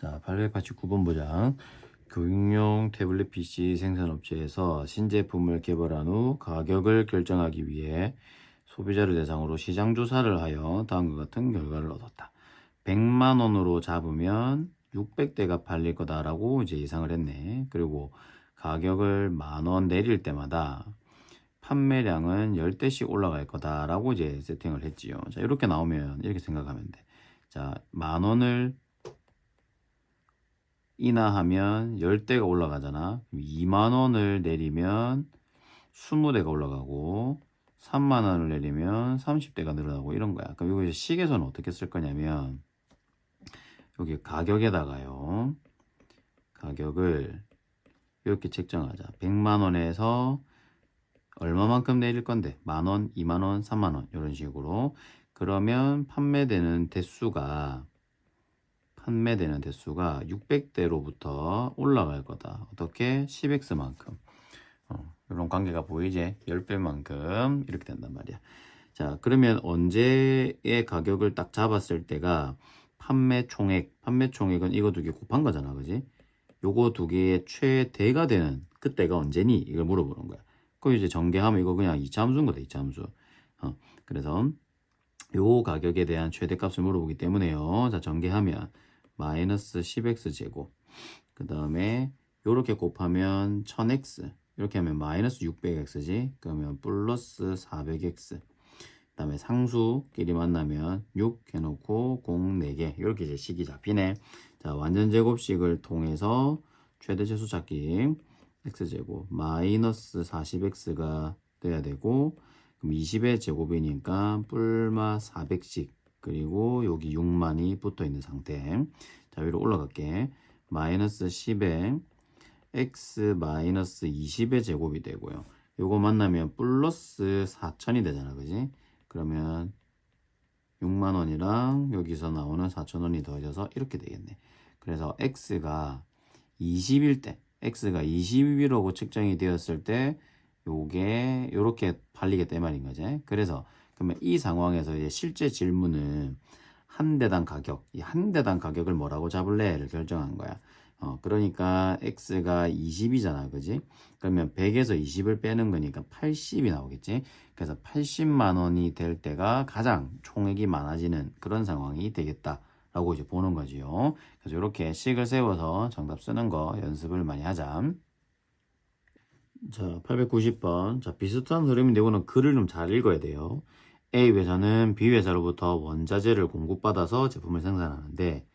자, 889번 보자. 교육용 태블릿 PC 생산업체에서 신제품을 개발한 후 가격을 결정하기 위해 소비자를 대상으로 시장 조사를 하여 다음과 같은 결과를 얻었다. 100만 원으로 잡으면 600대가 팔릴 거다라고 이제 예상을 했네. 그리고 가격을 10,000원 내릴 때마다 판매량은 10대씩 올라갈 거다라고 이제 세팅을 했지요. 자, 이렇게 나오면 이렇게 생각하면 돼. 자, 10,000원을 인하하면 10대가 올라가잖아. 2만 원을 내리면 20대가 올라가고 3만 원을 내리면 30대가 늘어나고 이런 거야. 그럼 이거 이제 식에서는 어떻게 쓸 거냐면 여기 가격에다가요. 가격을 이렇게 책정하자. 100만 원에서 얼마만큼 내릴 건데? 만 원, 2만 원, 3만 원 이런 식으로. 그러면 판매되는 대수가 600대로부터 올라갈 거다. 어떻게? 10x만큼. 이런 관계가 보이지? 10배만큼 이렇게 된단 말이야. 자, 그러면 언제의 가격을 딱 잡았을 때가 판매 총액은 이거 두 개 곱한 거잖아. 그지? 요거 두 개의 최대가 되는 그때가 언제니? 이걸 물어보는 거야. 그럼 이제 전개하면 이거 그냥 이차함수인 거다. 이차함수. 그래서 요 가격에 대한 최대값을 물어보기 때문에요. 자, 전개하면 마이너스 10x 제곱, 그 다음에 요렇게 곱하면 1000x, 이렇게 하면 마이너스 600x지. 그러면 플러스 400x. 그 다음에 상수끼리 만나면 6 해놓고 0 4개, 이렇게 이제 식이 잡히네. 자, 완전 제곱식을 통해서 최대 최소 찾기. x제곱 마이너스 40x가 돼야 되고, 그럼 20의 제곱이니까 뿔마 400씩, 그리고 여기 6만이 붙어 있는 상태. 자, 위로 올라갈게. 마이너스 10에 x 마이너스 20의 제곱이 되고요. 요거 만나면 플러스 4000이 되잖아. 그지? 그러면 6만원이랑 여기서 나오는 4000원이 더해져서 이렇게 되겠네. 그래서 x가 20일 때, x가 20이라고 측정이 되었을 때 요게 요렇게 팔리겠다 이 말인 거지. 그래서 그러면 이 상황에서 이제 실제 질문은 한 대당 가격, 이 한 대당 가격을 뭐라고 잡을래를 결정한 거야. 그러니까 x가 20이잖아. 그지? 그러면 100에서 20을 빼는 거니까 80이 나오겠지. 그래서 80만 원이 될 때가 가장 총액이 많아지는 그런 상황이 되겠다 라고 이제 보는 거지요. 그래서 이렇게 식을 세워서 정답 쓰는 거 연습을 많이 하자. 자, 890번. 자, 비슷한 흐름인데 이거는 글을 좀 잘 읽어야 돼요. A 회사는 B 회사로부터 원자재를 공급받아서 제품을 생산하는데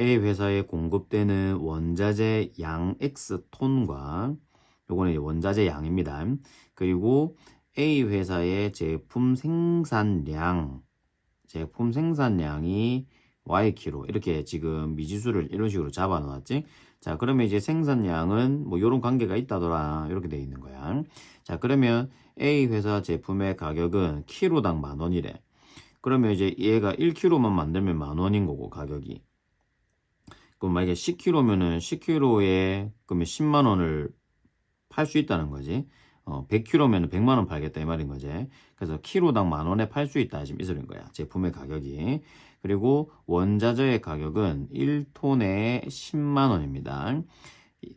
A 회사에 공급되는 원자재 양 X톤과 요거는 원자재 양입니다. 그리고 A 회사의 제품 생산량이 Y키로, 이렇게 지금 미지수를 이런 식으로 잡아 놓았지. 자, 그러면 이제 생산량은 뭐 요런 관계가 있다더라, 이렇게 돼 있는 거야. 자, 그러면 A 회사 제품의 가격은 키로당 10,000원이래. 그러면 이제 얘가 1kg만 만들면 10,000원인 거고, 가격이. 그럼 만약에 10kg면은 10kg에 그러면 10만 원을 팔 수 있다는 거지. 100kg면은 100만 원 팔겠다 이 말인 거지. 그래서 키로당 10,000원에 팔 수 있다 지금 이 소리인 거야. 제품의 가격이. 그리고 원자재의 가격은 1톤에 10만 원입니다.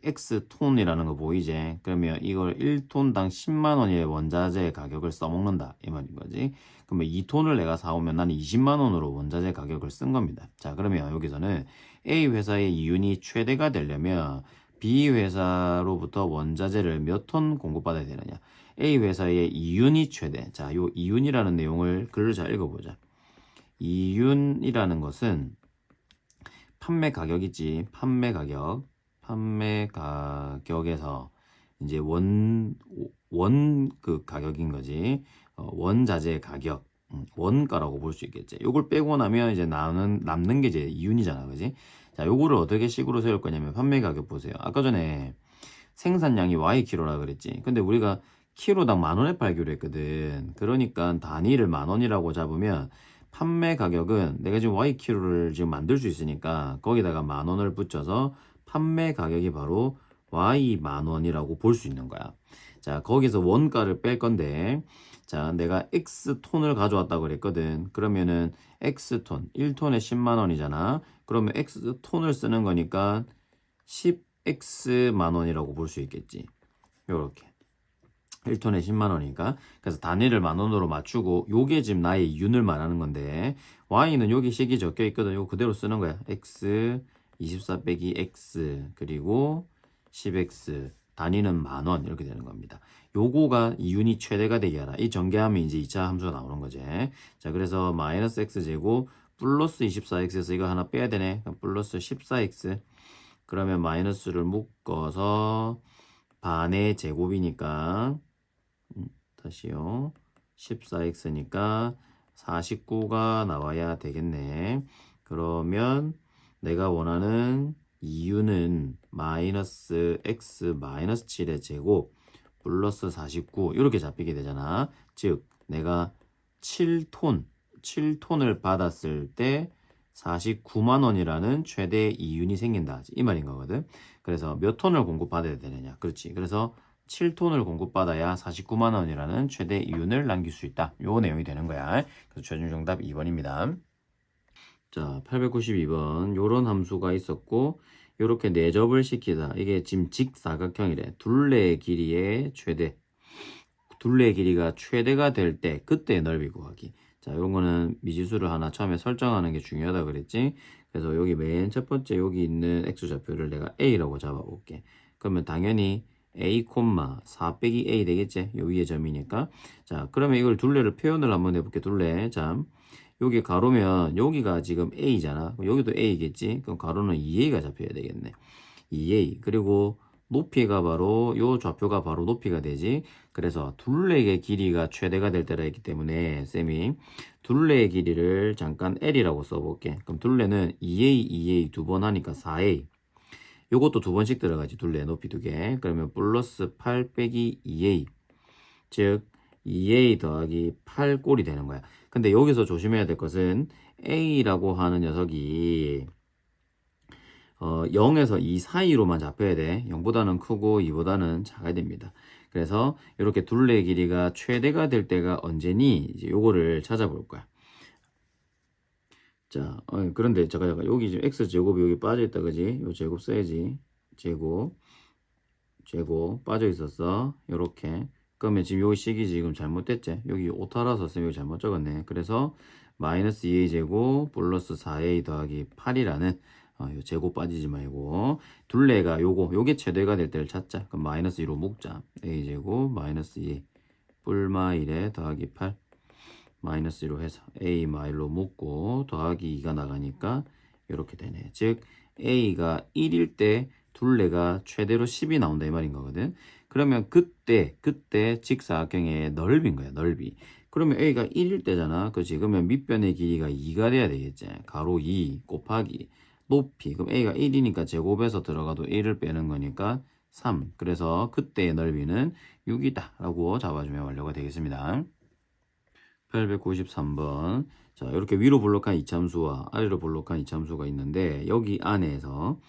X톤이라는 거 보이지? 그러면 이걸 1톤당 10만 원의 원자재 가격을 써먹는다 이 말인 거지. 그러면 2톤을 내가 사오면 나는 20만 원으로 원자재 가격을 쓴 겁니다. 자, 그러면 여기서는 A 회사의 이윤이 최대가 되려면 B 회사로부터 원자재를 몇 톤 공급받아야 되느냐. A 회사의 이윤이 최대. 자, 요 이윤이라는 내용을 글을 잘 읽어보자. 이윤이라는 것은 판매 가격이지. 판매 가격에서 이제 그 가격인 거지. 원자재 가격. 원가라고 볼 수 있겠지. 요걸 빼고 나면 이제 남는 게 이제 이윤이잖아. 그지? 자, 요거를 어떻게 식으로 세울 거냐면 판매 가격 보세요. 아까 전에 생산량이 Y키로라 그랬지. 근데 우리가 키로당 10,000원에 팔기로 했거든. 그러니까 단위를 10,000원이라고 잡으면 판매 가격은 내가 지금 Y키로를 지금 만들 수 있으니까 거기다가 10,000원을 붙여서 판매 가격이 바로 Y 10,000원이라고 볼 수 있는 거야. 자, 거기서 원가를 뺄 건데, 자, 내가 X톤을 가져왔다고 그랬거든. 그러면은 X톤, 1톤에 10만 원이잖아. 그러면 x 톤을 쓰는 거니까 10x만 원이라고 볼 수 있겠지. 요렇게 1톤에 10만 원이니까. 그래서 단위를 만 원으로 맞추고 요게 지금 나의 윤을 말하는 건데 y는 여기 식이 적혀 있거든. 요거 그대로 쓰는 거야. x 24 빼기 x 그리고 10x 단위는 만 원 이렇게 되는 겁니다. 요거가 이 윤이 최대가 되게 하라. 이 전개하면 이제 2차 함수가 나오는 거지. 자, 그래서 마이너스 x제곱 플러스 24x에서 이거 하나 빼야 되네. 그럼 플러스 14x 그러면 마이너스를 묶어서 반의 제곱이니까 다시요. 14x니까 49가 나와야 되겠네. 그러면 내가 원하는 이유는 마이너스 x 마이너스 7의 제곱 플러스 49 이렇게 잡히게 되잖아. 즉 내가 7톤을 받았을 때 49만 원이라는 최대 이윤이 생긴다. 이 말인 거거든. 그래서 몇 톤을 공급받아야 되느냐. 그렇지. 그래서 7톤을 공급받아야 49만 원이라는 최대 이윤을 남길 수 있다. 요 내용이 되는 거야. 그래서 최종 정답 2번입니다. 자, 892번. 요런 함수가 있었고 요렇게 내접을 시키다. 이게 지금 직사각형이래. 둘레의 길이의 최대. 둘레의 길이가 최대가 될 때 그때 넓이 구하기. 자, 이런 거는 미지수를 하나 처음에 설정하는 게 중요하다 그랬지. 그래서 여기 맨 첫 번째 여기 있는 x좌표를 내가 a라고 잡아볼게. 그러면 당연히 a, 4 빼기 a 되겠지. 요 위에 점이니까. 자, 그러면 이걸 둘레를 표현을 한번 해볼게. 둘레. 자, 여기 가로면 여기가 지금 a잖아. 여기도 a겠지. 그럼 가로는 2a가 잡혀야 되겠네. 2a. 그리고 높이가 바로 요 좌표가 바로 높이가 되지. 그래서 둘레의 길이가 최대가 될 때라 했기 때문에 쌤이 둘레의 길이를 잠깐 L이라고 써볼게. 그럼 둘레는 2A 두 번 하니까 4A. 요것도 두 번씩 들어가지. 둘레 높이 두 개. 그러면 플러스 8 빼기 2A. 즉 2A 더하기 8꼴이 되는 거야. 근데 여기서 조심해야 될 것은 A라고 하는 녀석이 0에서 2 사이로만 잡혀야 돼. 0보다는 크고 2보다는 작아야 됩니다. 그래서 이렇게 둘레의 길이가 최대가 될 때가 언제니? 이제 요거를 찾아볼 거야. 자, 그런데 잠깐 여기 지금 x제곱이 여기 빠져있다 그지? 요 제곱 써야지. 제곱 빠져 있었어. 요렇게. 그러면 지금 요 식이 지금 잘못됐지? 여기 오타라서 쌤 여기 잘못 적었네. 그래서 마이너스 2a 제곱 플러스 4a 더하기 8이라는 요 제곱 빠지지 말고 둘레가 요게 최대가 될 때를 찾자. 그럼 마이너스 2로 묶자. a 제곱 마이너스 2 뿔마 1에 더하기 8 마이너스 2로 해서 a 마일로 묶고 더하기 2가 나가니까 이렇게 되네. 즉 a가 1일 때 둘레가 최대로 10이 나온다 이 말인 거거든. 그러면 그때 직사각형의 넓이인 거야. 넓이. 그러면 a가 1일 때잖아. 그렇지? 그러면 밑변의 길이가 2가 돼야 되겠지. 가로 2 곱하기 높이. 그럼 a가 1이니까 제곱에서 들어가도 1을 빼는 거니까 3. 그래서 그때의 넓이는 6이다 라고 잡아주면 완료가 되겠습니다. 893번. 자, 이렇게 위로 볼록한 이참수와 아래로 볼록한 이참수가 있는데 여기 안에서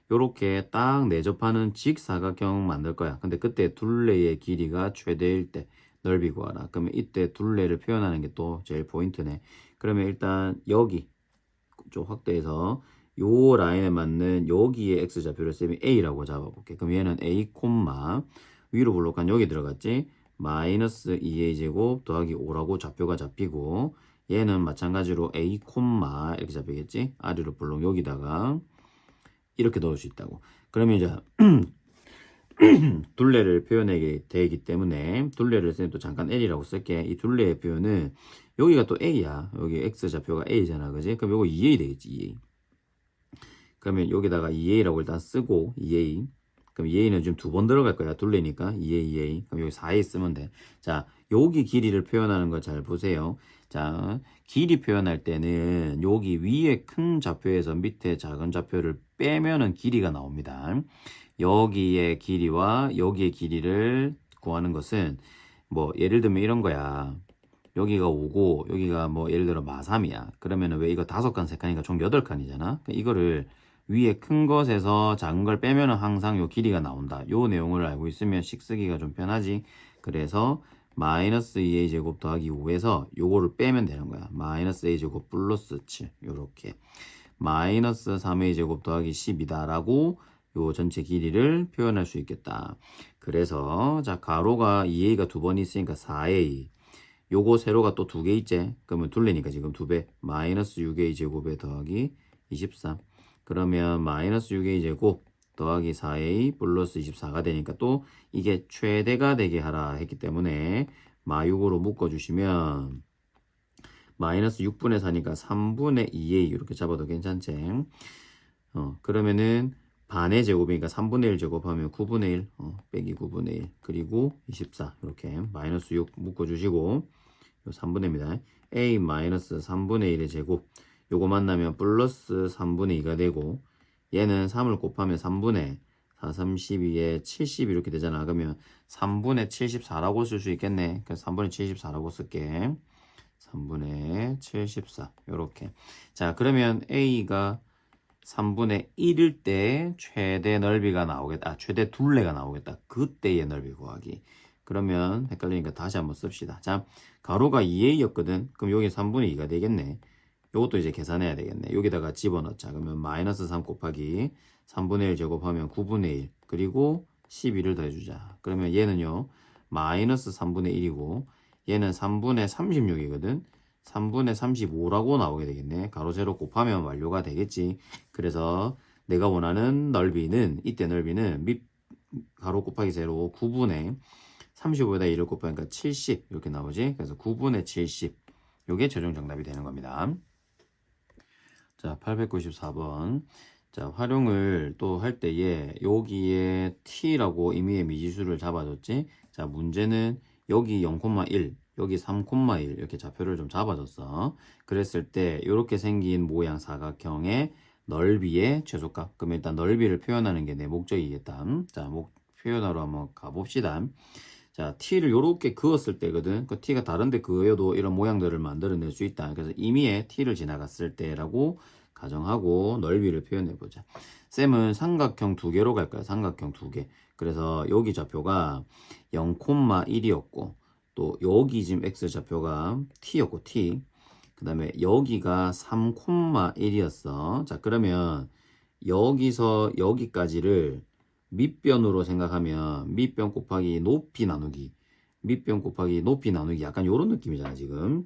이렇게 딱 내접하는 직사각형 만들 거야. 근데 그때 둘레의 길이가 최대일 때 넓이 구하라. 그러면 이때 둘레를 표현하는 게 또 제일 포인트네. 그러면 일단 여기 좀 확대해서 요 라인에 맞는 여기에 x좌표를 쌤이 a라고 잡아볼게. 그럼 얘는 a, 위로 볼록한 여기 들어갔지. 마이너스 2a 제곱 더하기 5라고 좌표가 잡히고 얘는 마찬가지로 a, 이렇게 잡히겠지. 아래로 볼록 여기다가 이렇게 넣을 수 있다고. 그러면 이제 둘레를 표현하게 되기 때문에 둘레를 쌤 또 잠깐 L이라고 쓸게. 이 둘레의 표현은 여기가 또 A야. 여기 X좌표가 A잖아. 그지? 그럼 요거 2A 되겠지. 2A. 그러면 여기다가 2A라고 일단 쓰고 2A. 그럼 2A는 지금 두 번 들어갈 거야. 둘레니까 2A. 그럼 여기 4A 쓰면 돼. 자, 여기 길이를 표현하는 거 잘 보세요. 자, 길이 표현할 때는 여기 위에 큰 좌표에서 밑에 작은 좌표를 빼면은 길이가 나옵니다. 여기의 길이와 여기의 길이를 구하는 것은 뭐 예를 들면 이런 거야. 여기가 5고 여기가 뭐 예를 들어 마3이야. 그러면은 왜 이거 5칸 3칸이니까 총 8칸이잖아. 이거를 위에 큰 것에서 작은 걸 빼면은 항상 요 길이가 나온다. 요 내용을 알고 있으면 식 쓰기가 좀 편하지. 그래서 마이너스 2a 제곱 더하기 5에서 요거를 빼면 되는 거야. 마이너스 a 제곱 플러스 7 요렇게. 마이너스 3a 제곱 더하기 10이다 라고 요 전체 길이를 표현할 수 있겠다. 그래서 자 가로가 2a가 두 번 있으니까 4a, 요거 세로가 또 두 개 있지. 그러면 둘레니까 지금 두 배, 마이너스 6a 제곱에 더하기 24. 그러면 마이너스 6a 제곱 더하기 4a 플러스 24가 되니까 또 이게 최대가 되게 하라 했기 때문에 마6으로 묶어주시면 마이너스 6분의 4니까 3분의 2a 이렇게 잡아도 괜찮지. 그러면은 반의 제곱이니까 3분의 1 제곱하면 9분의 1 빼기 9분의 1 그리고 24 이렇게 마이너스 6 묶어주시고 요 3분의 1입니다. a 마이너스 3분의 1의 제곱 요거 만나면 플러스 3분의 2가 되고 얘는 3을 곱하면 3분의 4, 32에 70 이렇게 되잖아. 그러면 3분의 74라고 쓸 수 있겠네. 그래서 3분의 74라고 쓸게. 3분의 74 요렇게. 자 그러면 a가 3분의 1일 때 최대 넓이가 나오겠다. 최대 둘레가 나오겠다. 그때의 넓이 구하기. 그러면 헷갈리니까 다시 한번 씁시다. 자, 가로가 2a였거든. 그럼 여기 3분의 2가 되겠네. 요것도 이제 계산해야 되겠네. 여기다가 집어넣자. 그러면 마이너스 3 곱하기 3분의 1 제곱하면 9분의 1 그리고 12를 더해주자. 그러면 얘는요 마이너스 3분의 1이고 얘는 3분의 36이거든. 3분의 35라고 나오게 되겠네. 가로 세로 곱하면 완료가 되겠지. 그래서 내가 원하는 넓이는 이때 넓이는 가로 곱하기 세로 9분의 35에다 1을 곱하니까 70 이렇게 나오지. 그래서 9분의 70 요게 최종 정답이 되는 겁니다. 자 894번. 자 활용을 또 할 때에 여기에 t라고 임의의 미지수를 잡아줬지. 자 문제는 여기 0,1 여기 3,1 이렇게 좌표를 좀 잡아줬어. 그랬을 때 이렇게 생긴 모양 사각형의 넓이의 최소값. 그럼 일단 넓이를 표현하는 게 내 목적이겠다. 자 표현하러 한번 가봅시다. 자 t를 이렇게 그었을 때거든. 그 t가 다른데 그어도 이런 모양들을 만들어낼 수 있다. 그래서 임의의 t를 지나갔을 때라고 가정하고 넓이를 표현해 보자. 쌤은 삼각형 두 개로 갈 거야. 삼각형 두 개. 그래서 여기 좌표가 0,1이었고 또 여기 지금 x 좌표가 t였고 t. 그 다음에 여기가 3,1이었어. 자 그러면 여기서 여기까지를 밑변으로 생각하면 밑변 곱하기 높이 나누기 밑변 곱하기 높이 나누기 약간 요런 느낌이잖아 지금.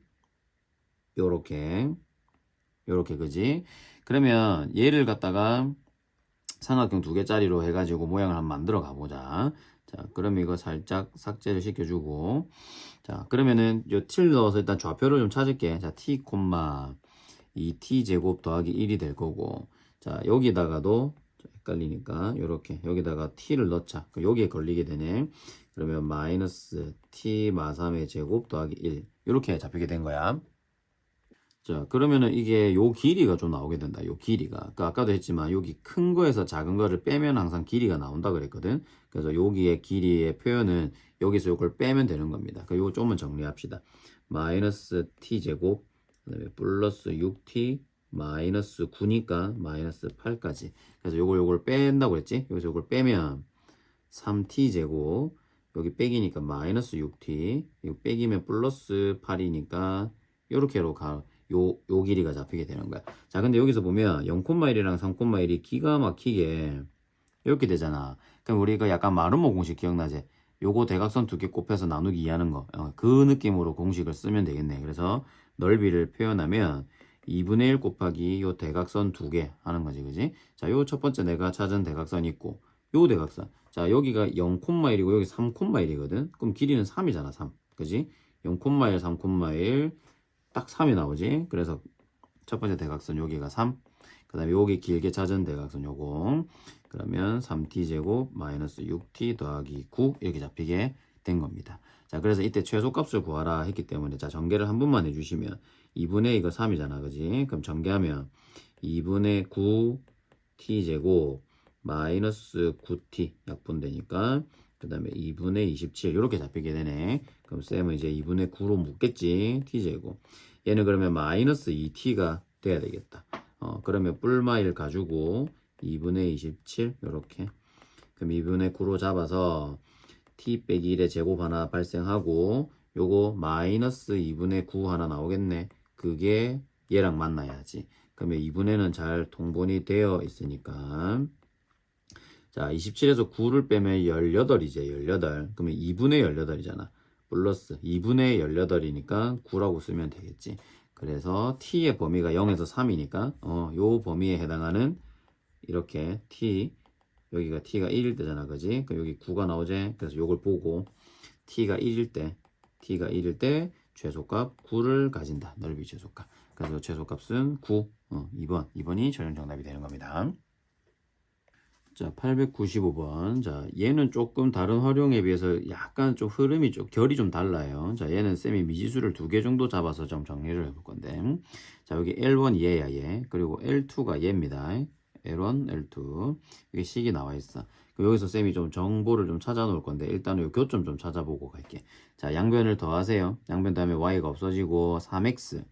요렇게 그지? 그러면 얘를 갖다가 삼각형 두 개짜리로 해가지고 모양을 한번 만들어 가보자. 자 그러면 이거 살짝 삭제를 시켜주고 자 그러면은 요 t를 넣어서 일단 좌표를 좀 찾을게. 자 t, 2t 제곱 더하기 1이 될 거고 자 여기다가도 헷갈리니까 요렇게 여기다가 t를 넣자. 여기에 걸리게 되네. 그러면 마이너스 t 마3의 제곱 더하기 1 이렇게 잡히게 된 거야. 자 그러면은 이게 요 길이가 좀 나오게 된다. 요 길이가 아까도 했지만 여기 큰 거에서 작은 거를 빼면 항상 길이가 나온다 그랬거든. 그래서 여기의 길이의 표현은 여기서 요걸 빼면 되는 겁니다. 요거 좀만 정리합시다. 마이너스 t 제곱 그다음에 플러스 6t 마이너스 9니까 마이너스 8까지. 그래서 요걸 뺀다고 했지. 여기서 요걸 빼면 3t 제곱 여기 빼기니까 마이너스 6t 이거 빼기면 플러스 8이니까 요렇게로 요 길이가 잡히게 되는 거야. 자 근데 여기서 보면 0,1이랑 3,1이 기가 막히게 이렇게 되잖아. 그럼 우리가 약간 마름모 공식 기억나지? 요거 대각선 두 개 곱해서 나누기 2하는 거. 그 느낌으로 공식을 쓰면 되겠네. 그래서 넓이를 표현하면 2분의 1 곱하기 요 대각선 두 개 하는 거지. 그지? 자, 요 첫 번째 내가 찾은 대각선 있고 요 대각선. 자, 여기가 0,1이고 여기 3,1이거든. 그럼 길이는 3이잖아. 3. 그지? 0,1, 3,1 딱 3이 나오지. 그래서 첫 번째 대각선 여기가 3. 그 다음에 여기 길게 찾은 대각선 요거. 그러면 3t 제곱 마이너스 6t 더하기 9 이렇게 잡히게 된 겁니다. 자 그래서 이때 최소값을 구하라 했기 때문에 자 전개를 한 번만 해주시면 2분의 이거 3이잖아. 그지? 그럼 전개하면 2분의 9t 제곱 마이너스 9t 약분되니까 그 다음에 2분의 27 이렇게 잡히게 되네. 그럼 쌤은 이제 2분의 9로 묶겠지. t제곱 얘는 그러면 마이너스 2t가 돼야 되겠다. 그러면 뿔마일 가지고 2분의 27 이렇게 그럼 2분의 9로 잡아서 t 빼기 1의 제곱 하나 발생하고 요거 마이너스 2분의 9 하나 나오겠네. 그게 얘랑 만나야지. 그러면 2분의는 잘 통분이 되어 있으니까 자 27에서 9를 빼면 18이제 18. 그러면 2분의 18이잖아. 플러스 2분의 18이니까 9라고 쓰면 되겠지. 그래서 t의 범위가 0에서 3이니까 요 범위에 해당하는 이렇게 t 여기가 t가 1일 때잖아. 그지? 그럼 여기 9가 나오지? 그래서 요걸 보고 t가 1일 때 최소값 9를 가진다. 넓이 최소값. 그래서 최소값은 9. 2번이 최종 정답이 되는 겁니다. 자, 895번. 자, 얘는 조금 다른 활용에 비해서 약간 좀 흐름이 좀 결이 좀 달라요. 자, 얘는 쌤이 미지수를 2개 정도 잡아서 좀 정리를 해볼 건데. 자, 여기 L1 얘야, 얘. 그리고 L2가 얘입니다. L1, L2. 이게 식이 나와 있어. 여기서 쌤이 좀 정보를 좀 찾아 놓을 건데, 일단은 요 교점 좀 찾아보고 갈게. 자, 양변을 더하세요. 양변 더하면 Y가 없어지고, 3X.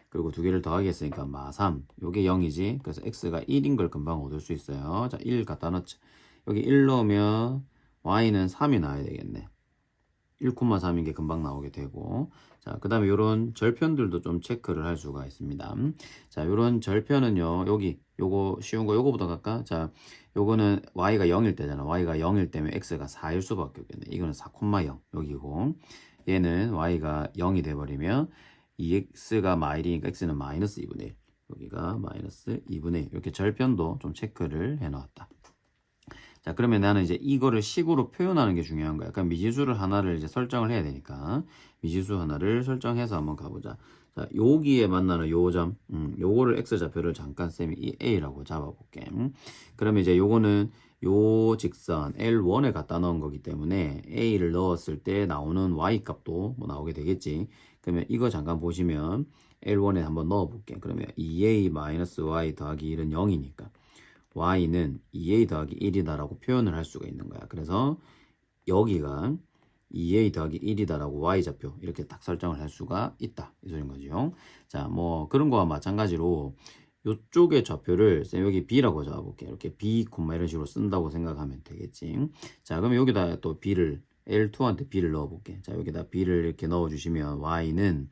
그리고 두 개를 더하기 했으니까 마3. 요게 0이지. 그래서 x가 1인 걸 금방 얻을 수 있어요. 자, 1 갖다 넣자. 여기 1 넣으면 y는 3이 나와야 되겠네. 1,3인 게 금방 나오게 되고. 자, 그 다음에 요런 절편들도 좀 체크를 할 수가 있습니다. 자, 요런 절편은요. 여기 요거 쉬운 거 요거부터 갈까? 자, 요거는 y가 0일 때잖아. y가 0일 때면 x가 4일 수밖에 없겠네. 이거는 4,0 여기고. 얘는 y가 0이 돼버리면 2x가 마일이니까 x는 마이너스 2분의 1. 여기가 마이너스 2분의 1. 이렇게 절편도 좀 체크를 해 놓았다. 자, 그러면 나는 이제 이거를 식으로 표현하는 게 중요한 거야. 그러니까 미지수를 하나를 이제 설정을 해야 되니까 미지수 하나를 설정해서 한번 가보자. 자, 여기에 만나는 요점, 요거를 x좌표를 잠깐 쌤이 이 a라고 잡아볼게. 그러면 이제 요거는 요 직선 L1에 갖다 넣은 거기 때문에 a를 넣었을 때 나오는 y 값도 뭐 나오게 되겠지. 그러면 이거 잠깐 보시면 L1에 한번 넣어볼게. 그러면 2a-y 더하기 1은 0이니까 y는 2a 더하기 1이다라고 표현을 할 수가 있는 거야. 그래서 여기가 2a 더하기 1이다라고 y좌표 이렇게 딱 설정을 할 수가 있다. 이 소리인 거죠. 자, 뭐 그런 거와 마찬가지로 이쪽의 좌표를 여기 b라고 잡아볼게요. 이렇게 b, 이런 식으로 쓴다고 생각하면 되겠지. 자, 그러면 여기다 또 b를 L2한테 b를 넣어볼게. 자, 여기다 b를 이렇게 넣어주시면 y는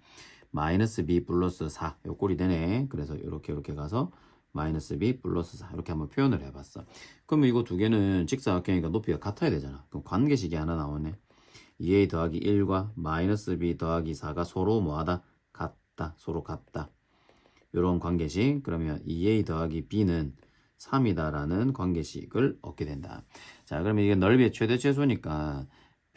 마이너스 b 플러스 4. 요 꼴이 되네. 그래서 이렇게 가서 마이너스 b 플러스 4 이렇게 한번 표현을 해봤어. 그러면 이거 두 개는 직사각형이니까 높이가 같아야 되잖아. 그럼 관계식이 하나 나오네. 2a 더하기 1과 마이너스 b 더하기 4가 서로 뭐하다? 같다. 서로 같다. 요런 관계식. 그러면 2a 더하기 b는 3이다라는 관계식을 얻게 된다. 자, 그러면 이게 넓이의 최대 최소니까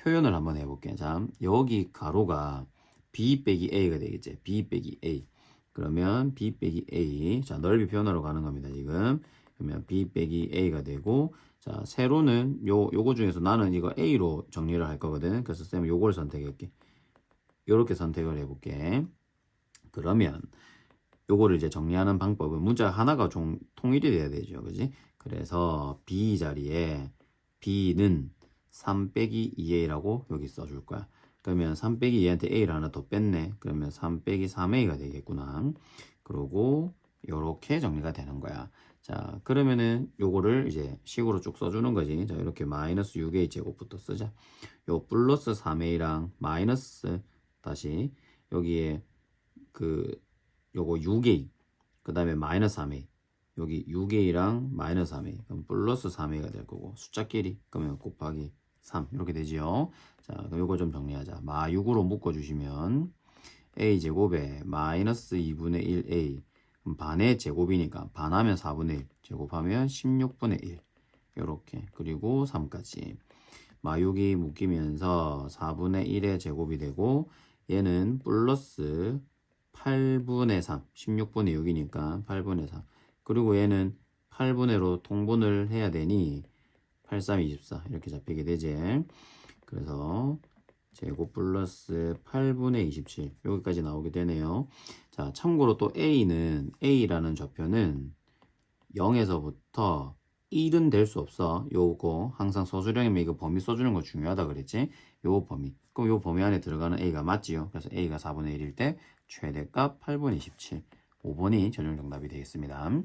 표현을 한번 해볼게. 자, 여기 가로가 b 빼기 a가 되겠지. b 빼기 a. 그러면 b 빼기 a. 자, 넓이 표현하러 가는 겁니다, 지금. 그러면 b 빼기 a가 되고, 자, 세로는 요거 중에서 나는 이거 a로 정리를 할 거거든. 그래서 쌤은 요걸 선택할게. 요렇게 선택을 해볼게. 그러면 요거를 이제 정리하는 방법은 문자 하나가 좀 통일이 돼야 되죠. 그지? 그래서 b 자리에 b는 3 빼기 2a라고 여기 써줄 거야. 그러면 3 빼기 2한테 a를 하나 더 뺐네. 그러면 3 빼기 3a가 되겠구나. 그러고 요렇게 정리가 되는 거야. 자, 그러면은 요거를 이제 식으로 쭉 써주는 거지. 자, 이렇게 마이너스 6a 제곱부터 쓰자. 요 플러스 3a랑 마이너스 다시 여기에 요거 6a 그 다음에 마이너스 3a 여기 6a랑 마이너스 3a 그럼 플러스 3a가 될 거고 숫자끼리 그러면 곱하기 3 이렇게 되지요. 자, 그럼 요거 좀 정리하자. 마 6으로 묶어주시면 a 제곱에 마이너스 2분의 1a 그럼 반의 제곱이니까 반하면 4분의 1 제곱하면 16분의 1 요렇게 그리고 3까지 마 6이 묶이면서 4분의 1의 제곱이 되고 얘는 플러스 8분의 3 16분의 6이니까 8분의 3 그리고 얘는 8분의로 통분을 해야 되니 8, 3, 24 이렇게 잡히게 되지. 그래서 제곱 플러스 8분의 27 여기까지 나오게 되네요. 자, 참고로 또 A라는 좌표는 0에서부터 1은 될 수 없어. 요거 항상 서술형이면 이거 범위 써주는 거 중요하다 그랬지. 요 범위. 그럼 요 범위 안에 들어가는 A가 맞지요. 그래서 A가 4분의 1일 때 최대값 8분의 27. 5번이 최종 정답이 되겠습니다.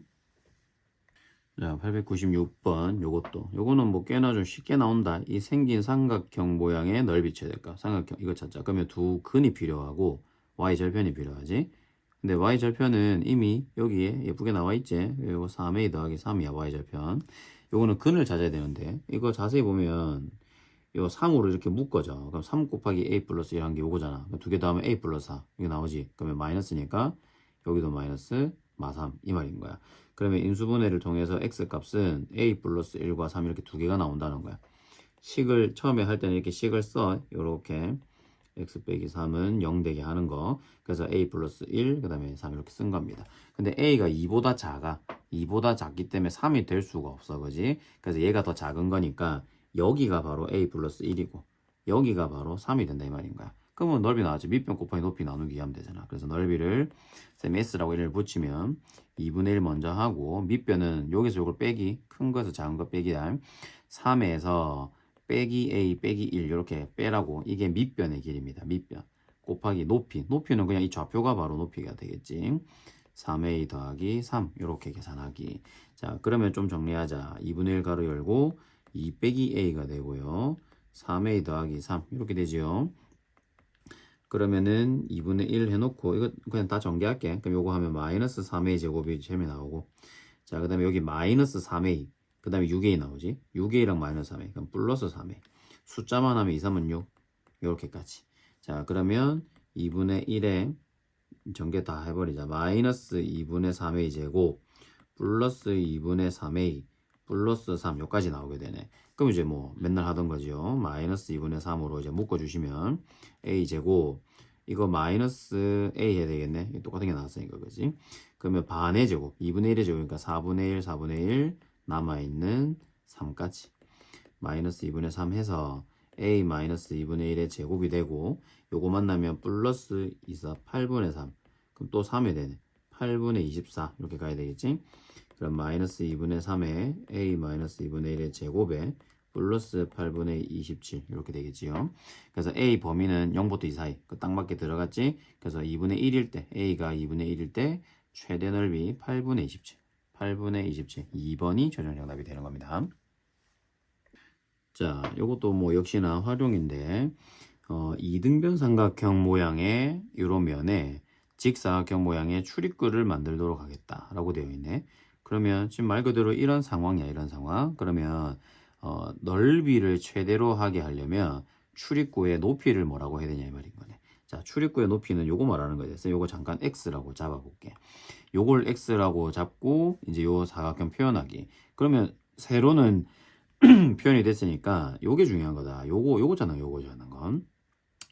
자, 896번 요거는 뭐 꽤나 좀 쉽게 나온다. 이 생긴 삼각형 모양의 넓이 최대값. 삼각형 이거 찾자. 그러면 두 근이 필요하고 y 절편이 필요하지. 근데 y절편은 이미 여기에 예쁘게 나와 있지. 이거 3a 더하기 3이야 y절편. 요거는 근을 찾아야 되는데 이거 자세히 보면 요 3으로 이렇게 묶어져. 그럼 3 곱하기 a 플러스 1 한 게 요거잖아. 두 개 더하면 a 플러스 4 이게 나오지. 그러면 마이너스니까 여기도 마이너스 마3 이 말인 거야. 그러면 인수분해를 통해서 x 값은 a 플러스 1과 3 이렇게 두 개가 나온다는 거야. 식을 처음에 할 때는 이렇게 식을 써. 요렇게 x 빼기 3은 0 되게 하는 거. 그래서 a 플러스 1, 그 다음에 3 이렇게 쓴 겁니다. 근데 a가 2보다 작아. 2보다 작기 때문에 3이 될 수가 없어. 그지? 그래서 얘가 더 작은 거니까 여기가 바로 a 플러스 1이고 여기가 바로 3이 된다 이 말인 거야. 그러면 넓이 나왔지. 밑변 곱하기 높이 나누기 하면 되잖아. 그래서 넓이를 쌤 s라고 1을 붙이면 2분의 1 먼저 하고 밑변은 여기서 이걸 빼기 큰 거에서 작은 거 빼기 3에서 빼기 a 빼기 1 이렇게 빼라고. 이게 밑변의 길입니다. 밑변 곱하기 높이는 그냥 이 좌표가 바로 높이가 되겠지. 3a 더하기 3 이렇게 계산하기. 자 그러면 좀 정리하자. 2분의 1 가로 열고 2 빼기 a가 되고요. 3a 더하기 3 이렇게 되지요. 그러면은 2분의 1 해놓고 이거 그냥 다 전개할게. 그럼 요거 하면 마이너스 3a 제곱이 처음에 나오고, 자 그 다음에 여기 마이너스 3a 그 다음에 6a 나오지. 6a랑 마이너스 3a 그럼 플러스 3a 숫자만 하면 2, 3은 6 이렇게까지. 자 그러면 2분의 1에 전개 다 해버리자. 마이너스 2분의 3a 제곱 플러스 2분의 3a 플러스 3 여기까지 나오게 되네. 그럼 이제 뭐 맨날 하던 거죠. 마이너스 2분의 3으로 이제 묶어주시면 a 제곱 이거 마이너스 a 해야 되겠네. 똑같은 게 나왔으니까 그지. 그러면 반의 제곱 2분의 1의 제곱이니까 4분의 1 4분의 1 남아있는 3까지 마이너스 2분의 3 해서 a 마이너스 2분의 1의 제곱이 되고 요거 만나면 플러스 2, 4 8분의 3 그럼 또 3이 되네. 8분의 24 이렇게 가야 되겠지. 그럼 마이너스 2분의 3에 a 마이너스 2분의 1의 제곱에 플러스 8분의 27 이렇게 되겠지요. 그래서 a 범위는 0부터 2 사이 그 딱 맞게 들어갔지. 그래서 2분의 1일 때 a가 2분의 1일 때 최대 넓이 8분의 27 8분의 27 2번이 최종 정답이 되는 겁니다. 자 요것도 뭐 역시나 활용인데 이등변 삼각형 모양의 요런 면에 직사각형 모양의 출입구를 만들도록 하겠다라고 되어 있네. 그러면 지금 말 그대로 이런 상황이야. 이런 상황. 그러면 넓이를 최대로 하게 하려면 출입구의 높이를 뭐라고 해야 되냐 이 말인 거네. 자 출입구의 높이는 요거 말하는 거야. 그래서 요거 잠깐 x라고 잡아볼게. 요걸 x라고 잡고 이제 요 사각형 표현하기. 그러면 세로는 표현이 됐으니까 요게 중요한 거다. 요거잖아. 요거잖아 건.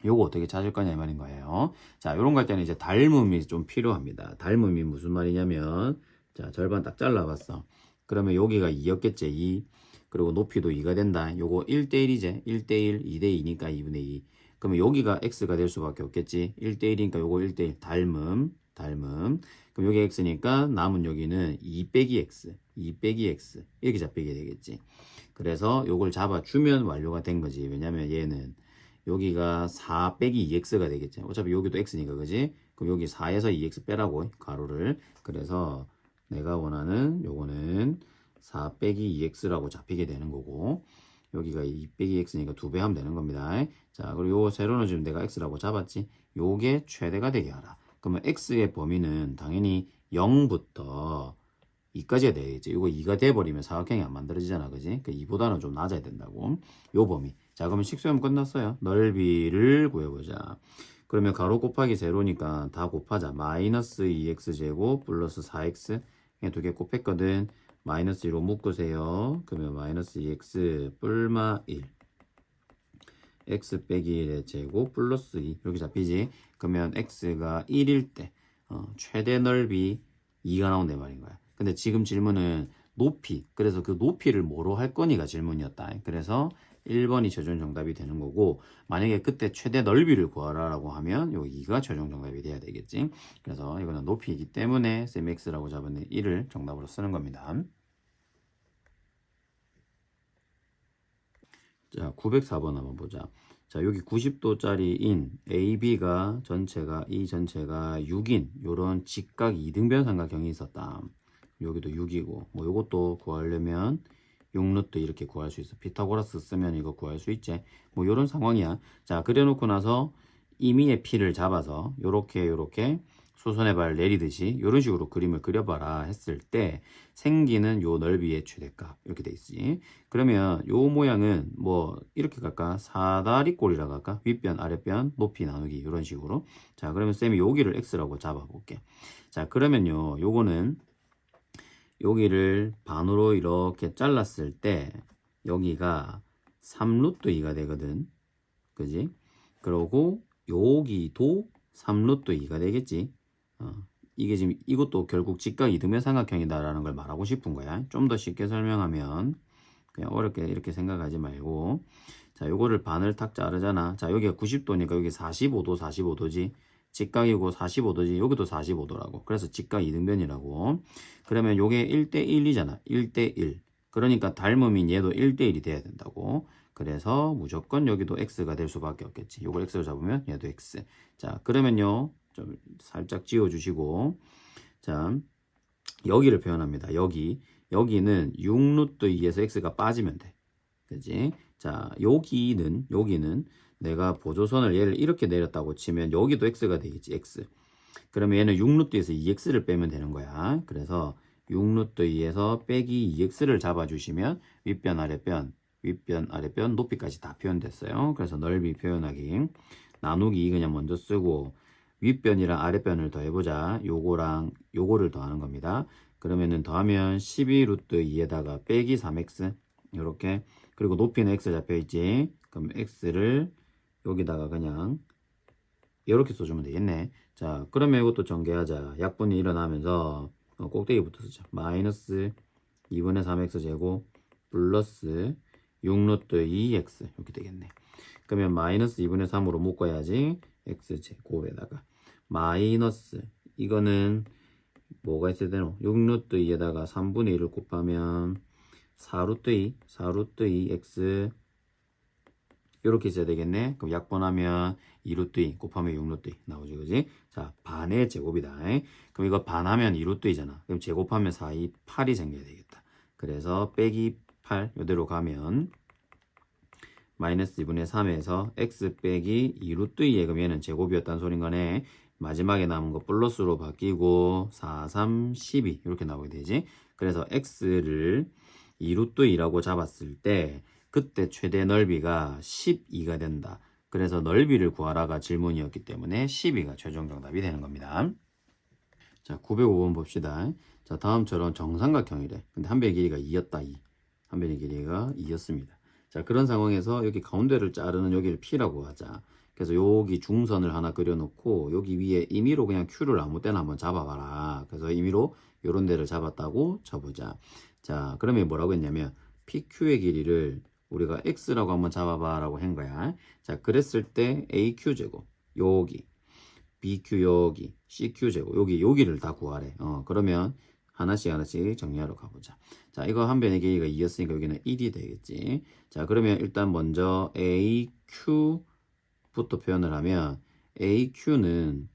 요거 어떻게 찾을 거냐 이 말인 거예요. 자, 요런 거 할 때는 이제 닮음이 좀 필요합니다. 닮음이 무슨 말이냐면, 자, 절반 딱 잘라봤어. 그러면 여기가 2였겠지, 2. 그리고 높이도 2가 된다. 요거 1대1이지. 1대1, 2대2니까 2분의 2. 그러면 여기가 x가 될 수밖에 없겠지. 1대1이니까 요거 1대1, 닮음. 그럼 여기 x니까 남은 여기는 2 빼기 x, 2 빼기 x. 이렇게 잡히게 되겠지. 그래서 요걸 잡아주면 완료가 된 거지. 왜냐면 얘는 여기가 4 빼기 2x가 되겠지. 어차피 여기도 x니까 그지? 그럼 여기 4에서 2x 빼라고 가로를. 그래서 내가 원하는 요거는 4 빼기 2x라고 잡히게 되는 거고 여기가 2 빼기 x니까 2배 하면 되는 겁니다. 자 그리고 요 세로는 지금 내가 x라고 잡았지. 요게 최대가 되게 하라. 그러면 x의 범위는 당연히 0부터 2까지가 되겠지. 이거 2가 돼버리면 사각형이 안 만들어지잖아. 그지? 그 2보다는 좀 낮아야 된다고. 요 범위. 자, 그러면 식수하면 끝났어요. 넓이를 구해보자. 그러면 가로 곱하기 세로니까 다 곱하자. 마이너스 2x제곱 플러스 4x. 그냥 두 개 곱했거든. 마이너스 1로 묶으세요. 그러면 마이너스 2x 뿔마 1. x 빼기 1의 제곱 플러스 2. 이렇게 잡히지? 그러면 x가 1일 때 최대 넓이 2가 나온다 말인 거야. 근데 지금 질문은 높이. 그래서 그 높이를 뭐로 할 거니가 질문이었다. 그래서 1번이 최종 정답이 되는 거고 만약에 그때 최대 넓이를 구하라라고 하면 요 2가 최종 정답이 돼야 되겠지. 그래서 이거는 높이이기 때문에 x라고 잡은 1을 정답으로 쓰는 겁니다. 자, 904번 한번 보자. 자, 여기 90도짜리인 AB가 이 전체가 6인 요런 직각 2등변 삼각형이 있었다. 여기도 6이고 뭐 요것도 구하려면 6루트 이렇게 구할 수 있어. 피타고라스 쓰면 이거 구할 수 있지. 뭐 요런 상황이야. 자, 그래 놓고 나서 임의의 P를 잡아서 요렇게 수선의 발 내리듯이 이런 식으로 그림을 그려봐라 했을 때 생기는 요 넓이의 최대값 이렇게 돼 있지. 그러면 요 모양은 뭐 이렇게 갈까? 사다리꼴이라고 할까? 윗변 아랫변 높이 나누기 이런 식으로. 자, 그러면 쌤이 여기를 x라고 잡아볼게. 자, 그러면요 요거는 여기를 반으로 이렇게 잘랐을 때 여기가 3루트 2가 되거든. 그지? 그러고 여기도 3루트 2가 되겠지. 이게 지금 이것도 결국 직각 이등변 삼각형이다라는 걸 말하고 싶은 거야. 좀 더 쉽게 설명하면 그냥 어렵게 이렇게 생각하지 말고, 자, 요거를 반을 탁 자르잖아. 자, 여기가 90도니까 여기 45도 45도지. 직각이고 45도지. 여기도 45도라고. 그래서 직각 이등변이라고. 그러면 요게 1대1이잖아. 1대1. 그러니까 닮음인 얘도 1대1이 돼야 된다고. 그래서 무조건 여기도 x가 될 수밖에 없겠지. 요걸 x로 잡으면 얘도 x. 자, 그러면요 좀 살짝 지워주시고, 자, 여기를 표현합니다. 여기는 6루트 2에서 x가 빠지면 돼. 그지? 자, 여기는 내가 보조선을 얘를 이렇게 내렸다고 치면 여기도 x가 되겠지. x. 그러면 얘는 6루트에서 2x를 빼면 되는 거야. 그래서 6루트 2에서 빼기 2x를 잡아주시면 윗변 아랫변 높이까지 다 표현됐어요. 그래서 넓이 표현하기 나누기 그냥 먼저 쓰고 윗변이랑 아랫변을 더해보자. 요거랑 요거를 더하는 겁니다. 그러면은 더하면 12루트 2에다가 빼기 3x 이렇게, 그리고 높이는 x 잡혀있지. 그럼 x를 여기다가 그냥 이렇게 써주면 되겠네. 자, 그러면 이것도 전개하자. 약분이 일어나면서 꼭대기부터 쓰자. 마이너스 2분의 3x 제곱 플러스 6루트 2x 이렇게 되겠네. 그러면 마이너스 2분의 3으로 묶어야지. x 제곱에다가 마이너스, 이거는 뭐가 있어야 되노? 6루트 2에다가 3분의 1을 곱하면 4루트 2 x 이렇게 있어야 되겠네. 그럼 약분하면 2루트 2 곱하면 6루트 2 나오지, 그지? 자, 반의 제곱이다. 그럼 이거 반하면 2루트 2잖아. 그럼 제곱하면 4, 2, 8이 생겨야 되겠다. 그래서 빼기 8 이대로 가면 마이너스 2분의 3에서 x 빼기 2루트 2에, 그럼 얘는 제곱이었다는 소린 거네. 마지막에 남은 거 플러스로 바뀌고 4, 3, 12 이렇게 나오게 되지. 그래서 x를 2루트 2라고 잡았을 때 그때 최대 넓이가 12가 된다. 그래서 넓이를 구하라가 질문이었기 때문에 12가 최종 정답이 되는 겁니다. 자, 905번 봅시다. 자, 다음처럼 정삼각형이래. 근데 한 변의 길이가 2였다. 2. 한 변의 길이가 2였습니다. 자, 그런 상황에서 여기 가운데를 자르는 여기를 P라고 하자. 그래서 여기 중선을 하나 그려놓고 여기 위에 임의로 그냥 Q를 아무 때나 한번 잡아봐라. 그래서 임의로 요런 데를 잡았다고 쳐보자. 자, 그러면 뭐라고 했냐면 PQ의 길이를 우리가 X라고 한번 잡아봐 라고 한 거야. 자, 그랬을 때 AQ제곱 여기, BQ 여기, CQ제곱 여기를 다 구하래. 그러면 하나씩 정리하러 가보자. 자, 이거 한 변의 길이가 2였으니까 여기는 1이 되겠지. 자, 그러면 일단 먼저 AQ부터 표현을 하면 AQ는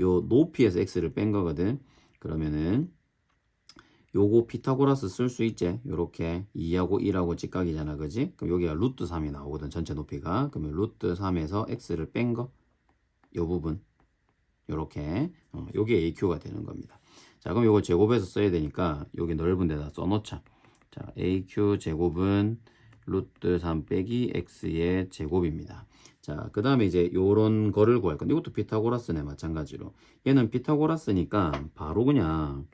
요 높이에서 X를 뺀 거거든. 그러면은 요거 피타고라스 쓸 수 있지. 요렇게 2하고 1하고 직각이잖아, 그지? 그럼 여기가 루트 3이 나오거든, 전체 높이가. 그러면 루트 3에서 x를 뺀 거, 요 부분 요렇게 요게 AQ가 되는 겁니다. 자, 그럼 요거 제곱해서 써야 되니까 여기 넓은 데다 써놓자. 자, AQ 제곱은 루트 3 빼기 x의 제곱입니다. 자, 그 다음에 이제 요런 거를 구할 건데 이것도 피타고라스네, 마찬가지로. 얘는 피타고라스니까 바로 그냥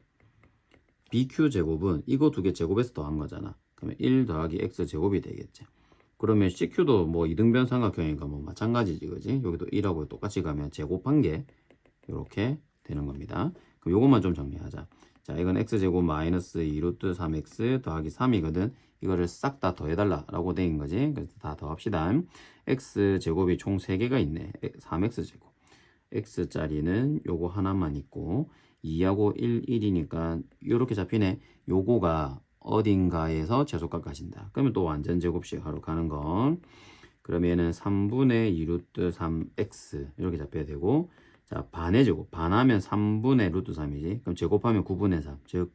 BQ 제곱은 이거 두 개 제곱해서 더한 거잖아. 그러면 1 더하기 x 제곱이 되겠지. 그러면 CQ도 뭐 이등변 삼각형이니까 뭐 마찬가지지, 그지? 여기도 1하고 똑같이 가면 제곱한 게 이렇게 되는 겁니다. 그럼 요것만 좀 정리하자. 자, 이건 x제곱 마이너스 2루트 3x 더하기 3이거든. 이거를 싹 다 더해달라 라고 된 거지. 그래서 다 더합시다. x제곱이 총 3개가 있네. 3x제곱. x짜리는 요거 하나만 있고 2하고 1, 1이니까 이렇게 잡히네. 요거가 어딘가에서 최소값 가진다. 그러면 또 완전 제곱식 하러 가는 건, 그러면은 3분의 2루트 3x 이렇게 잡혀야 되고, 자, 반의 제곱, 반하면 3분의 루트 3이지. 그럼 제곱하면 9분의 3, 즉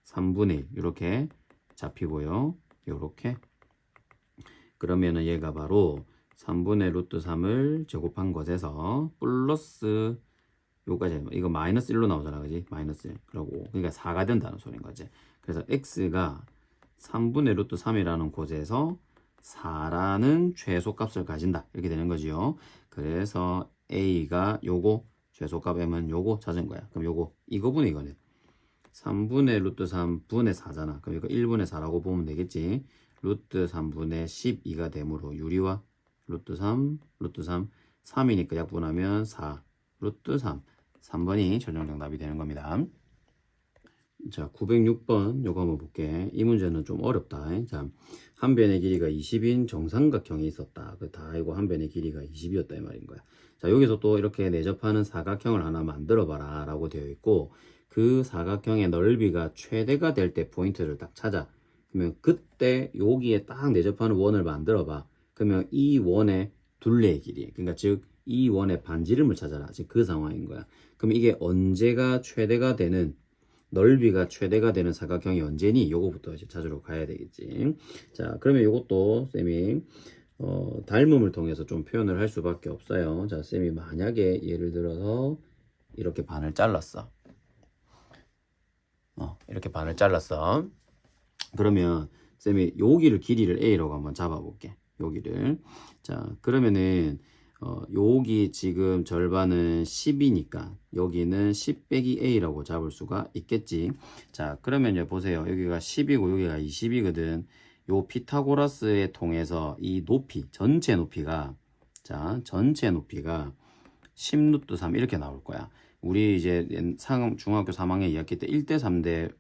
3분의 1 이렇게 잡히고요. 요렇게. 그러면은 얘가 바로 3분의 루트 3을 제곱한 것에서 플러스 요까지 이거 마이너스 1로 나오잖아, 그지? 마이너스 1. 그러고 그러니까 4가 된다는 소리인 거지. 그래서 x가 3분의 루트 3이라는 곳에서 4라는 최소값을 가진다. 이렇게 되는 거지요. 그래서 a가 요거 최소값 m은 요거 찾은 거야. 그럼 요거 이거분의 이거는 3분의 루트 3분의 4잖아. 그럼 이거 1분의 4라고 보면 되겠지. 루트 3분의 12가 되므로 유리와 루트 3, 루트 3, 3이니까 약분하면 4, 루트 3. 3번이 최종 정답이 되는 겁니다. 자, 906번 요거 한번 볼게. 이 문제는 좀 어렵다. 자, 한 변의 길이가 20인 정삼각형이 있었다. 그 다 이거 한 변의 길이가 20이었다 이 말인 거야. 자, 여기서 또 이렇게 내접하는 사각형을 하나 만들어 봐라 라고 되어 있고, 그 사각형의 넓이가 최대가 될 때 포인트를 딱 찾아. 그러면 그때 여기에 딱 내접하는 원을 만들어 봐. 그러면 이 원의 둘레의 길이, 그러니까 즉 이 원의 반지름을 찾아라. 지금 그 상황인 거야. 그럼 이게 언제가 최대가 되는, 넓이가 최대가 되는 사각형이 언제니? 요거부터 이제 찾으러 가야 되겠지. 자, 그러면 요것도 쌤이 닮음을 통해서 좀 표현을 할 수밖에 없어요. 자, 쌤이 만약에 예를 들어서 이렇게 반을 잘랐어. 이렇게 반을 잘랐어. 그러면 쌤이 여기를 길이를 a라고 한번 잡아볼게. 여기를. 자, 그러면은 여기 지금 절반은 10이니까 여기는 10 빼기 a라고 잡을 수가 있겠지. 자, 그러면 이제 보세요. 여기가 10이고 여기가 20이거든. 요 피타고라스에 통해서 이 높이, 전체 높이가, 자, 전체 높이가 10루트 3 이렇게 나올 거야. 우리 이제 중학교 3학년 2학기 때 1대 3대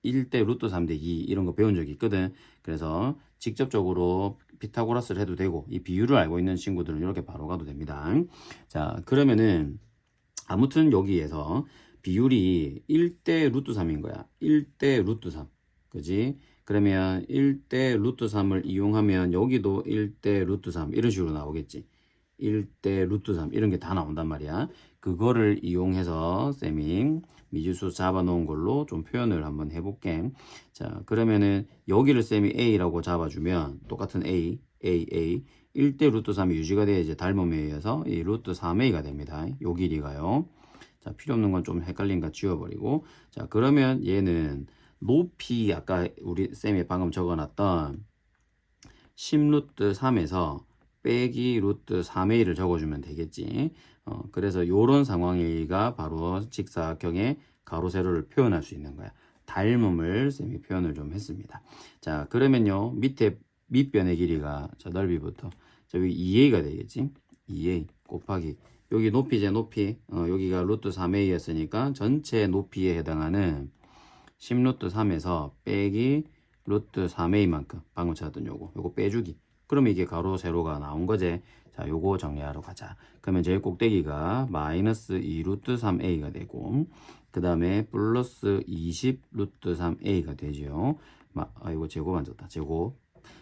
1대 루트 3대 2 이런 거 배운 적이 있거든. 그래서 직접적으로 피타고라스를 해도 되고 이 비율을 알고 있는 친구들은 이렇게 바로 가도 됩니다. 자, 그러면은 아무튼 여기에서 비율이 1대 루트 3인 거야. 1대 루트 3. 그지? 그러면 1대 루트 3을 이용하면 여기도 1대 루트 3 이런 식으로 나오겠지. 1대 루트 3 이런 게 다 나온단 말이야. 그거를 이용해서 쌤이 미지수 잡아놓은 걸로 좀 표현을 한번 해볼게. 자, 그러면은 여기를 쌤이 A라고 잡아주면 똑같은 A, 1대 루트 3이 유지가 돼야 이제 닮음에 의해서 이 루트 3A가 됩니다. 요 길이가요. 자, 필요 없는 건 좀 헷갈리니까 지워버리고. 자, 그러면 얘는 높이 아까 우리 쌤이 방금 적어놨던 10루트 3에서 빼기 루트 3a를 적어주면 되겠지. 그래서 요런 상황이가 바로 직사각형의 가로 세로를 표현할 수 있는 거야. 닮음을 쌤이 표현을 좀 했습니다. 자, 그러면요 밑에 밑변의 길이가 저 넓이부터 저기 2a가 되겠지. 2a 곱하기 여기 높이제 높이 여기가 루트 3a였으니까 전체 높이에 해당하는 10루트 3에서 빼기 루트 3a만큼 방금 찾았던 요거 빼주기. 그러면 이게 가로 세로가 나온 거지. 자, 요거 정리하러 가자. 그러면 제일 꼭대기가 마이너스 2 루트 3a가 되고 그 다음에 플러스 20 루트 3a가 되죠. 이거 제곱 앉았다. 제곱.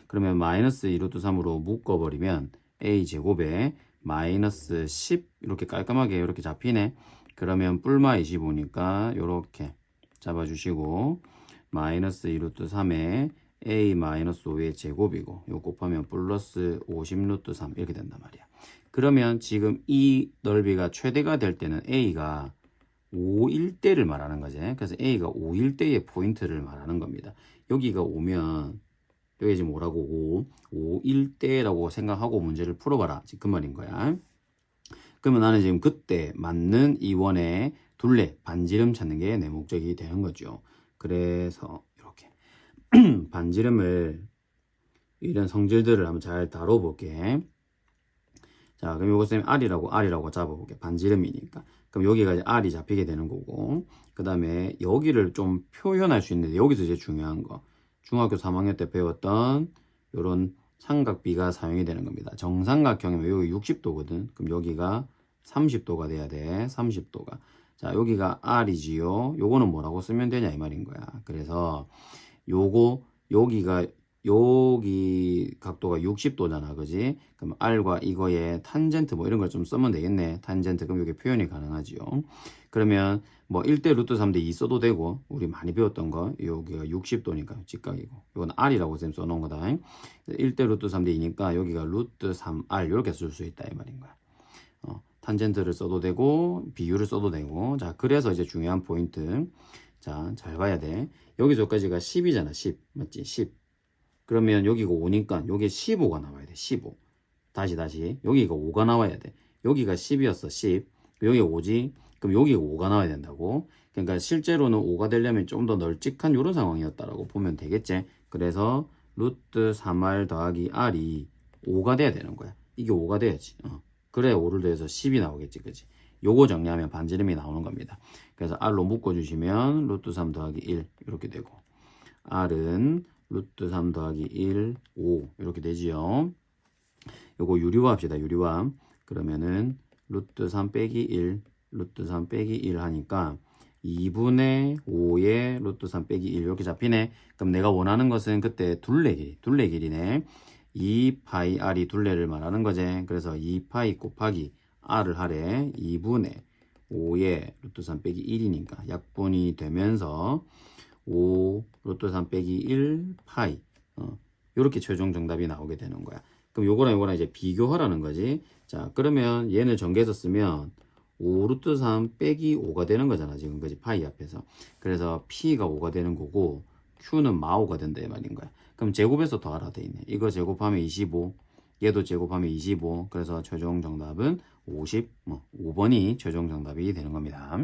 그러면 마이너스 2 루트 3으로 묶어버리면 a 제곱에 마이너스 10 이렇게 깔끔하게 이렇게 잡히네. 그러면 뿔마 25니까 요렇게 잡아주시고 마이너스 2 루트 3에 a 마이너스 5의 제곱이고 요 곱하면 플러스 50 루트 3 이렇게 된단 말이야. 그러면 지금 이 넓이가 최대가 될 때는 a가 5일 때를 말하는 거지. 그래서 a가 5일 때의 포인트를 말하는 겁니다. 여기가 오면 여기 지금 뭐라고 5일 때라고 생각하고 문제를 풀어봐라. 지금 그 말인 거야. 그러면 나는 지금 그때 맞는 이 원의 둘레 반지름 찾는 게 내 목적이 되는 거죠. 그래서 이렇게 반지름을 이런 성질들을 한번 잘 다뤄볼게. 자, 그럼 요거 쌤 R이라고 잡아볼게. 반지름이니까. 그럼 여기가 이제 R이 잡히게 되는 거고, 그 다음에 여기를 좀 표현할 수 있는데 여기서 이제 중요한 거. 중학교 3학년 때 배웠던 요런 삼각비가 사용이 되는 겁니다. 정삼각형이면 여기 60도거든. 그럼 여기가 30도가 돼야 돼. 30도가. 자, 여기가 R이지요. 요거는 뭐라고 쓰면 되냐 이 말인 거야. 그래서 여기가 여기 각도가 60도잖아. 그지? 그럼 R과 이거의 탄젠트 뭐 이런 걸 좀 쓰면 되겠네. 탄젠트. 그럼 이게 표현이 가능하지요. 그러면 뭐 1대 루트 3대 2 써도 되고 우리 많이 배웠던 거 여기가 60도니까 직각이고 이건 R이라고 쌤 써놓은 거다. 1대 루트 3대 2니까 여기가 루트 3R 이렇게 쓸 수 있다 이 말인 거야. 탄젠트를 써도 되고 비율을 써도 되고. 자, 그래서 이제 중요한 포인트. 자, 잘 봐야 돼. 여기서까지가 10이잖아. 10. 맞지? 10. 그러면 여기가 5니까 여기 15가 나와야 돼. 15. 다시. 여기가 5가 나와야 돼. 여기가 10이었어. 10. 여기가 5지? 그럼 여기가 5가 나와야 된다고. 그러니까 실제로는 5가 되려면 좀 더 널찍한 이런 상황이었다라고 보면 되겠지. 그래서 루트 3r 더하기 r이 5가 돼야 되는 거야. 이게 5가 돼야지. 그래 5를 더해서 10이 나오겠지. 그치? 요거 정리하면 반지름이 나오는 겁니다. 그래서 r로 묶어주시면 루트 3 더하기 1 이렇게 되고, r은 루트 3 더하기 1, 5 이렇게 되지요. 요거 유리화합시다. 유리화. 그러면은 루트 3 빼기 1, 루트 3 빼기 1 하니까 2분의 5의 루트 3 빼기 1 이렇게 잡히네. 그럼 내가 원하는 것은 그때 둘레 길이네. 2파이 r이 둘레를 말하는 거지. 그래서 2파이 곱하기 r을 하래. 2분의 5의 루트 3 빼기 1이니까 약분이 되면서 5 루트 3 빼기 1 파이. 요렇게 최종 정답이 나오게 되는 거야. 그럼 요거랑 요거랑 이제 비교하라는 거지. 자, 그러면 얘는 전개해서 쓰면 5 루트 3 빼기 5가 되는 거잖아. 지금 그지? 파이 앞에서. 그래서 P가 5가 되는 거고 Q는 마5가 된다 이 말인 거야. 그럼 제곱해서 더하라 돼 있네. 이거 제곱하면 25. 얘도 제곱하면 25. 그래서 최종 정답은 50, 5번이 최종 정답이 되는 겁니다.